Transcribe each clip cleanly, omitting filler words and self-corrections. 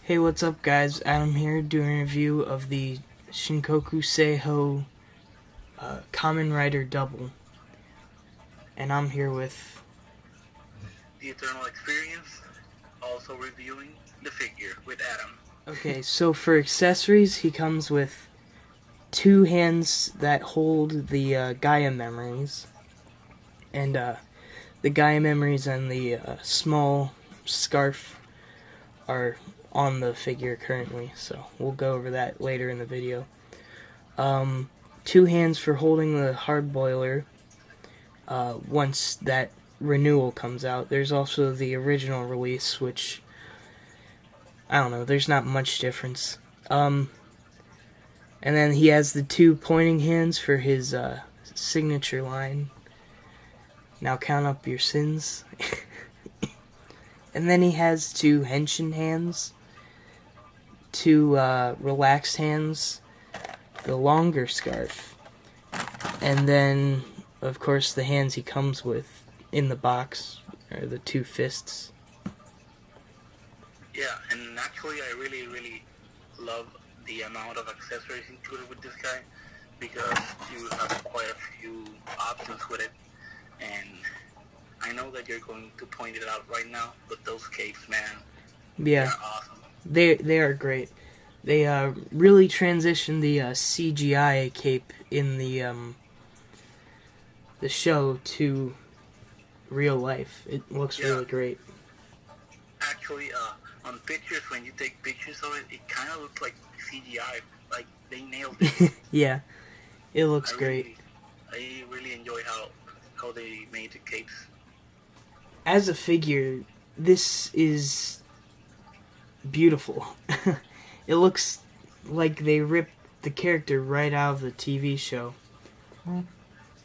Hey, what's up guys? Adam here doing a review of the Shinkoccho Seihou Kamen Rider Double. And I'm here with The Eternal Experience, also reviewing the figure with Adam. Okay, so for accessories, he comes with two hands that hold the Gaia memories. And the Gaia memories and the small scarf are on the figure currently, so we'll go over that later in the video. Two hands for holding the hard boiler once that Renewal comes out. There's also the original release, which I don't know, there's not much difference. And then he has the two pointing hands for his signature line. Now count up your sins. And then he has two henshin hands, two relaxed hands, the longer scarf, and then, of course, the hands he comes with in the box are the two fists. Yeah, and actually I really love the amount of accessories included with this guy, because you have quite a few options with it, and I know that you're going to point it out right now, but those capes, man, Yeah, they're awesome. They are great. They really transitioned the CGI cape in the show to real life. It looks really great. Actually, on pictures, when you take pictures of it, it kind of looks like CGI. Like, they nailed it. Yeah, it looks great. I really enjoy how they made the capes. As a figure, this is beautiful. It looks like they ripped the character right out of the TV show.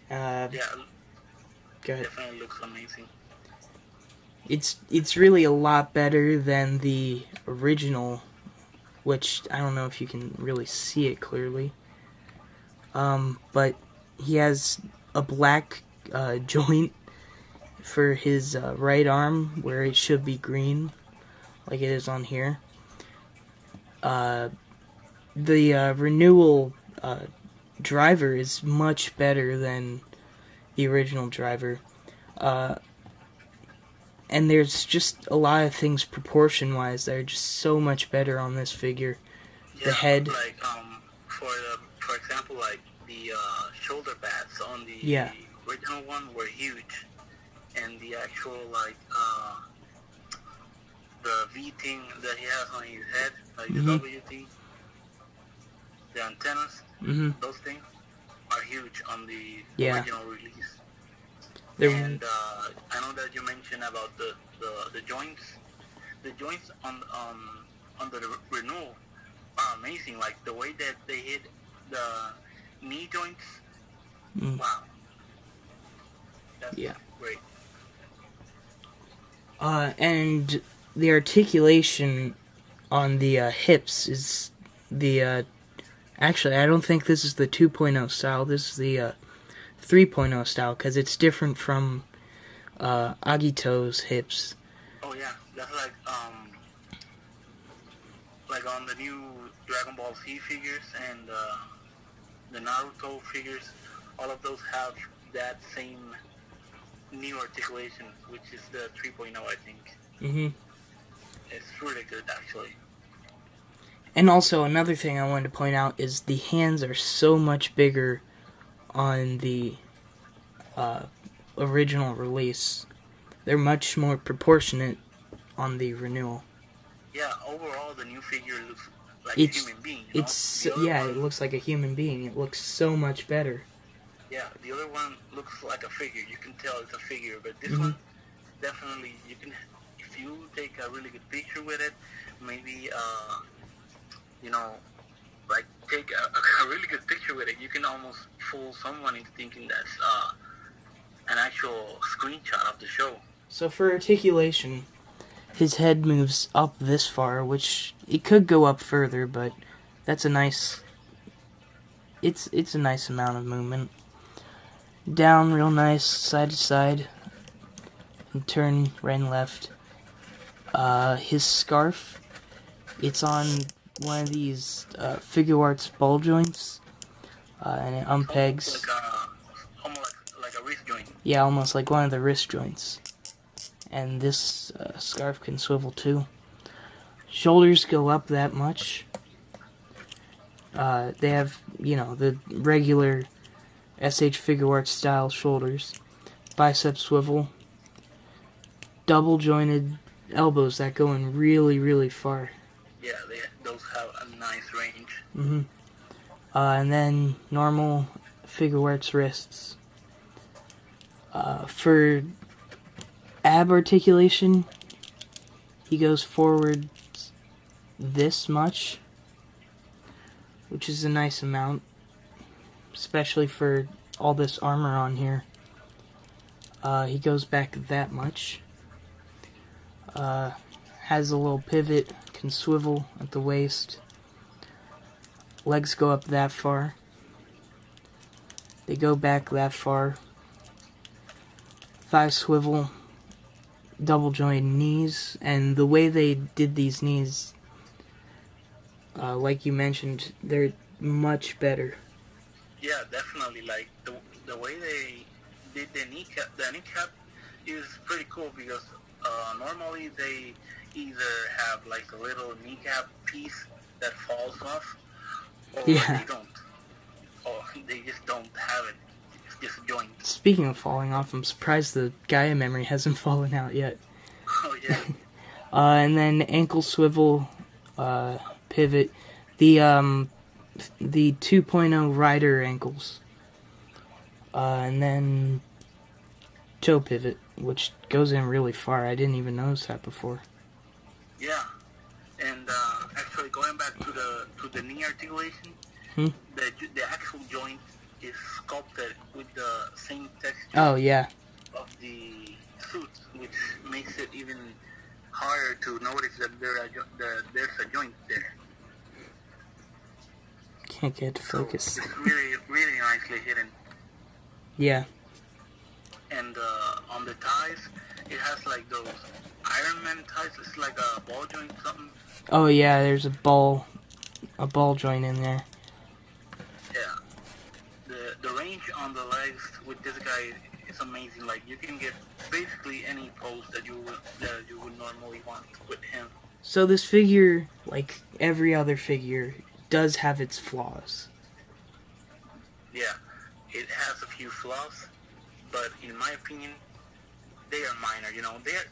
Yeah, go ahead. definitely looks amazing. It's really a lot better than the original, which I don't know if you can really see it clearly. But he has a black joint for his right arm where it should be green, like it is on here. The Renewal driver is much better than the original driver. And there's just a lot of things proportion-wise that are just so much better on this figure. Yeah, the head. Like, for example, like the shoulder pads on the original one were huge, and the actual the V thing that he has on his head, like the W thing, the antennas, those things are huge on the original release. And I know that you mentioned about the joints. The joints on the Renewal are amazing. Like the way that they hit the knee joints. Wow. That's great. And the articulation on the hips is the actually, I don't think this is the 2.0 style. This is the 3.0 style, because it's different from Agito's hips. Oh yeah, that's like on the new Dragon Ball Z figures and the Naruto figures. All of those have that same new articulation, which is the 3.0, I think. It's really good, actually. And also, another thing I wanted to point out is the hands are so much bigger on the original release. They're much more proportionate on the Renewal. Yeah, overall the new figure looks like a human being. It looks like a human being. It looks so much better. Yeah, the other one looks like a figure. You can tell it's a figure, but this one, definitely, you can, if you take a really good picture with it, maybe, like take a really good picture with it, you can almost fool someone into thinking that's an actual screenshot of the show. So for articulation, his head moves up this far, which it could go up further, but that's a nice, it's a nice amount of movement. Down real nice, side to side, and turn right and left. His scarf It's on one of these Figuarts ball joints, and it unpegs. Almost like a wrist joint. Yeah, almost like one of the wrist joints. And this scarf can swivel too. Shoulders go up that much. They have, the regular SH Figuarts style shoulders. Bicep swivel. Double jointed elbows that go in really, really far. Yeah, those have a nice range. Mm-hmm. And then normal Figuarts wrists. For ab articulation, he goes forward this much, which is a nice amount, especially for all this armor on here. He goes back that much. Has a little pivot, can swivel at the waist. Legs go up that far. They go back that far. Thigh swivel, double jointed knees, and the way they did these knees, like you mentioned, they're much better. Yeah, definitely. Like the way they did the kneecap is pretty cool because normally they either have like a little kneecap piece that falls off, or they don't, or they just don't have it. It's just a joint. Speaking of falling off, I'm surprised the Gaia memory hasn't fallen out yet. Oh yeah. And then ankle swivel, pivot, the 2.0 rider ankles, and then toe pivot, which goes in really far. I didn't even notice that before. Yeah, and actually going back to the knee articulation, the actual joint is sculpted with the same texture. Oh yeah. Of the suit, which makes it even harder to notice that there's a joint there. Can't get to focus. So it's really, really nicely hidden. Yeah. And on the ties, it has like those Iron Man ties. It's like a ball joint something. Oh yeah, there's a ball joint in there. Yeah. The range on the legs with this guy is amazing. Like you can get basically any pose that you would normally want with him. So this figure, like every other figure, does have its flaws. Yeah, it has a few flaws, but in my opinion, they are minor.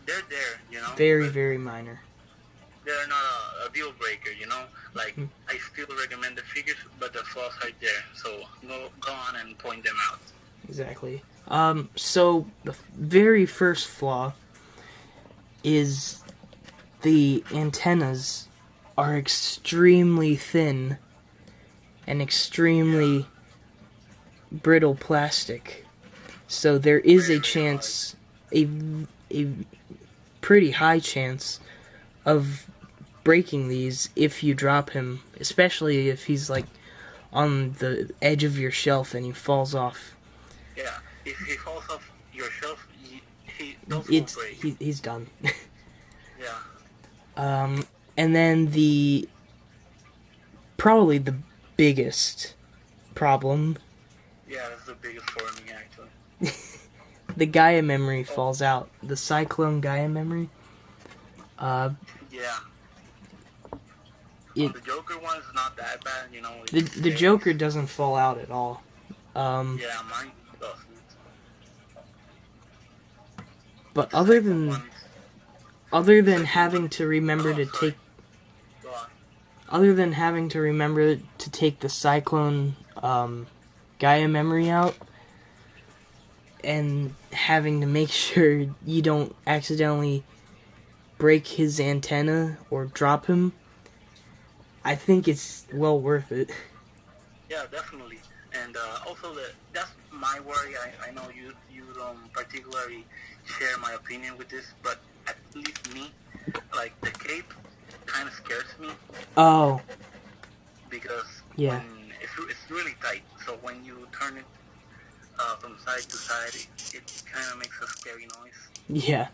They're there. Very, very minor. They're not a deal breaker. Like I still recommend the figures, but the flaws are there. So go on and point them out. Exactly. So the very first flaw is the antennas are extremely thin and extremely brittle plastic. So there is a chance, a pretty high chance of breaking these if you drop him, especially if he's like on the edge of your shelf and he falls off. Yeah, if he falls off your shelf, those will break. He's done. Yeah. And then probably the biggest problem. Yeah, that's the biggest for me actually. The Gaia memory falls out. The Cyclone Gaia memory. Yeah. The Joker one is not that bad, The Joker doesn't fall out at all. Yeah, mine doesn't. But other than having to remember to take, the Cyclone Gaia memory out, and having to make sure you don't accidentally break his antenna or drop him, I think it's well worth it. Yeah, definitely. And also, that's my worry. I know you don't particularly share my opinion with this, but at least me, like the cape kind of scares me. Oh. Because it's really tight. So when you turn it from side to side, it kind of makes a scary noise. Yeah.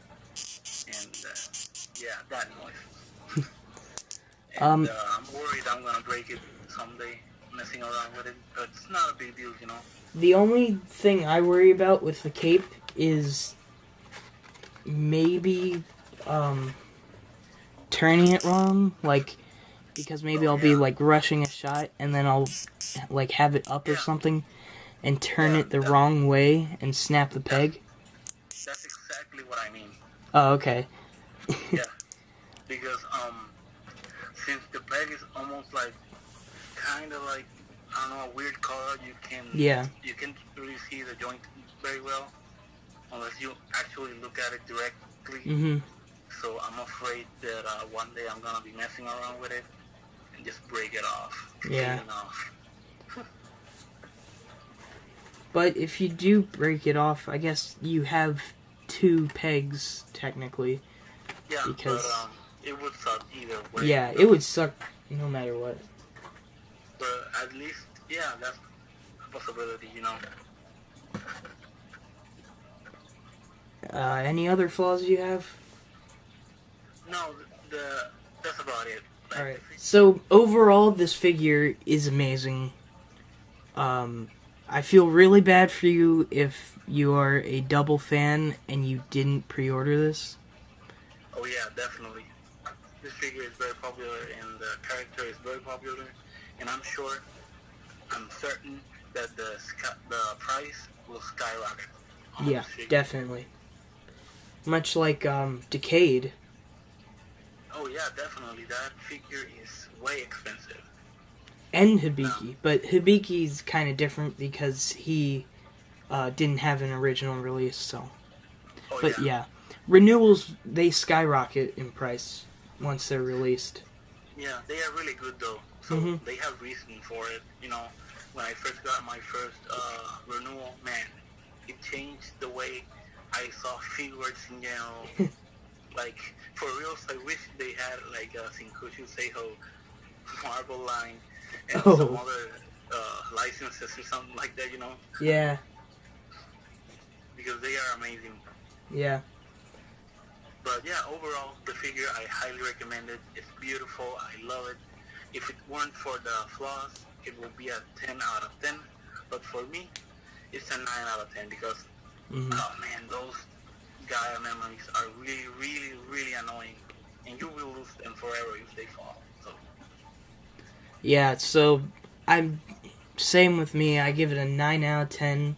And that noise. And I'm worried I'm gonna break it someday, messing around with it. But it's not a big deal, you know. The only thing I worry about with the cape is maybe turning it wrong, like, because maybe I'll be like rushing a shot and then I'll like have it up or something and turn it the wrong way and snap the peg. That's exactly what I mean. Oh, okay. Yeah, because since the peg is almost like kind of like, I don't know, a weird color, you can't really see the joint very well unless you actually look at it directly. Mm-hmm. So I'm afraid that one day I'm gonna be messing around with it and just break it off. Yeah. Off. But if you do break it off, I guess you have 2 pegs technically. Yeah, because but it would suck either way. Yeah, it would suck no matter what. But at least, yeah, that's a possibility, you know. Any other flaws you have? No, that's about it. Like, alright. So, overall, this figure is amazing. I feel really bad for you if you are a double fan and you didn't pre-order this. Oh yeah, definitely. This figure is very popular and the character is very popular. And I'm certain that the price will skyrocket. Yeah, definitely. Much like Decade. Oh yeah, definitely. That figure is way expensive. And Hibiki, but Hibiki's kind of different because he didn't have an original release, so. Oh, but yeah, renewals, they skyrocket in price once they're released. Yeah, they are really good though. So they have reason for it. You know, when I first got my first renewal, man, it changed the way I saw Figuarts in general. Like, for reals, I wish they had like a Shinkoccho Seihou marble line and some other licenses or something like that, you know? Yeah. Because they are amazing. Yeah. But yeah, overall, the figure, I highly recommend it. It's beautiful. I love it. If it weren't for the flaws, it would be a 10 out of 10. But for me, it's a 9 out of 10 because, oh man, those Gaia memories are really, really, really annoying. And you will lose them forever if they fall. So. Yeah, so I'm same with me. I give it a 9 out of 10.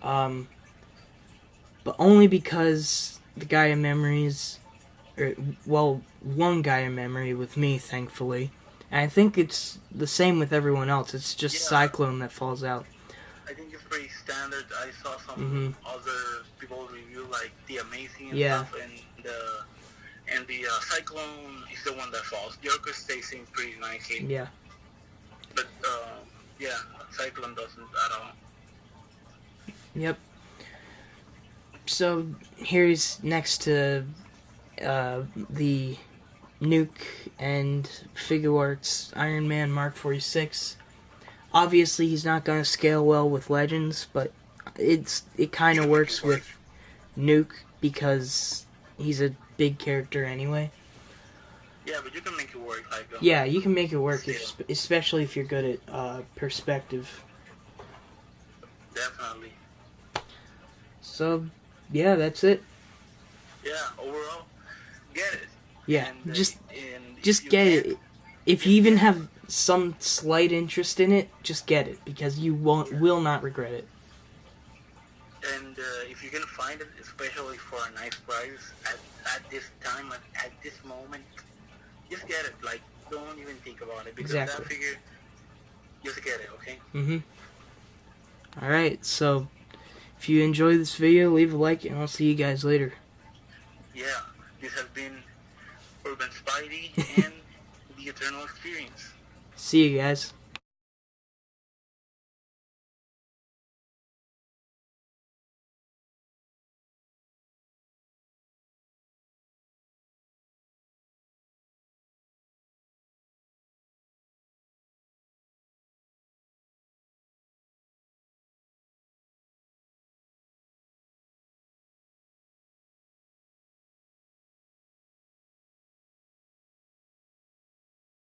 But only because the Gaia memories, one Gaia memory with me, thankfully. And I think it's the same with everyone else. It's just Cyclone that falls out. I think it's pretty standard. I saw some other people review like the Amazing and stuff, and the Cyclone is the one that falls. The Orca stays in pretty nicely. Yeah. But yeah, Cyclone doesn't at all. Yep. So here's next to the Nuke and Figuarts Iron Man Mark 46. Obviously, he's not going to scale well with Legends, but it kind of works with Nuke because he's a big character anyway. Yeah, but you can make it work. Like, yeah, you can make it work, especially if you're good at perspective. Definitely. So, yeah, that's it. Yeah, overall, get it. Yeah, and, just get it. If you even have some slight interest in it, just get it because you will not regret it. And if you can find it, especially for a nice price at this time, at this moment, just get it. Like, don't even think about it because that figure, just get it, okay? All right, so if you enjoy this video, leave a like, and I'll see you guys later. Yeah, this has been Urban Spidey and the Eternal Experience. See you guys.